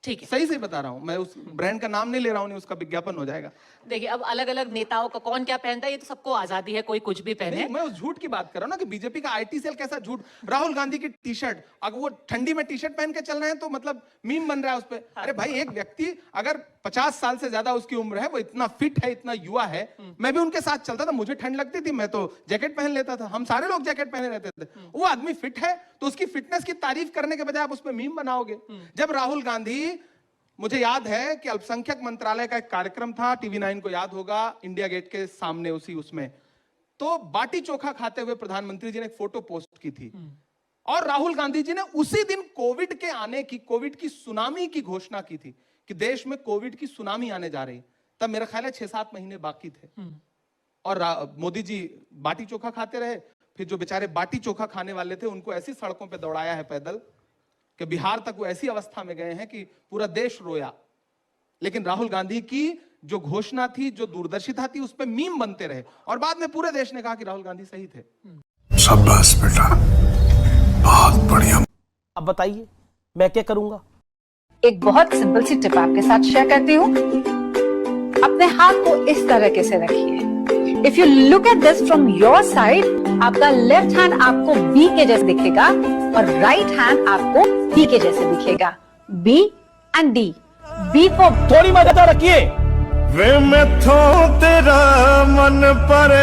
C: ठीक है,
A: सही से बता रहा हूं मैं, उस ब्रांड का नाम नहीं ले रहा हूं, नहीं उसका विज्ञापन हो जाएगा।
C: देखिए अब अलग अलग नेताओं का कौन क्या पहनता है, ये तो सबको आजादी है, कोई कुछ भी पहने।
A: नहीं, मैं उस झूठ की बात कर रहा हूं ना कि बीजेपी का IT सेल कैसा झूठ। राहुल गांधी की टी शर्ट, अगर वो ठंडी में टी शर्ट पहन के चल रहे हैं तो मतलब मीम बन रहा है उस पे। अरे भाई, एक व्यक्ति अगर 50 साल से ज्यादा उसकी उम्र है, वो इतना फिट है, इतना युवा है, मैं भी उनके साथ चलता था, मुझे ठंड लगती थी, मैं तो जैकेट पहन लेता था, हम सारे लोग जैकेट पहने रहते थे। वो आदमी फिट है तो उसकी फिटनेस की तारीफ करने के बजाय आप उस पर मीम बनाओगे। जब राहुल गांधी, मुझे याद है कि अल्पसंख्यक मंत्रालय का एक कार्यक्रम था, TV9 को याद होगा, इंडिया गेट के सामने उसमें तो बाटी चोखा खाते हुए प्रधानमंत्री जी ने एक फोटो पोस्ट की थी। और राहुल गांधी जी ने उसी दिन कोविड के आने की, कोविड की सुनामी की घोषणा की थी कि देश में कोविड की सुनामी आने जा रही। तब मेरा ख्याल है 6-7 महीने बाकी थे। और मोदी जी बाटी चोखा खाते रहे। फिर जो बेचारे बाटी चोखा खाने वाले थे, उनको ऐसी सड़कों पे दौड़ाया है पैदल कि बिहार तक वो ऐसी अवस्था में गए हैं कि पूरा देश रोया। लेकिन राहुल गांधी की जो घोषणा थी, जो दूरदर्शिता थी, उस पे मीम बनते रहे, और बाद में पूरे देश ने कहा कि राहुल गांधी सही थे।
E: शाबाश बेटा, बहुत बढ़िया।
G: अब बताइए मैं क्या करूंगा?
H: एक बहुत सिंपल सी टिप आपके साथ शेयर करती हूँ। अपने हाथ को इस तरीके से रखिए। If you look at this from your side, आपका लेफ्ट हैंड आपको बी के जैसे दिखेगा और राइट हैंड आपको डी के जैसे दिखेगा। B and D. B for
G: थोड़ी मदद रखिए।
F: वे मैं थो तेरा मन पर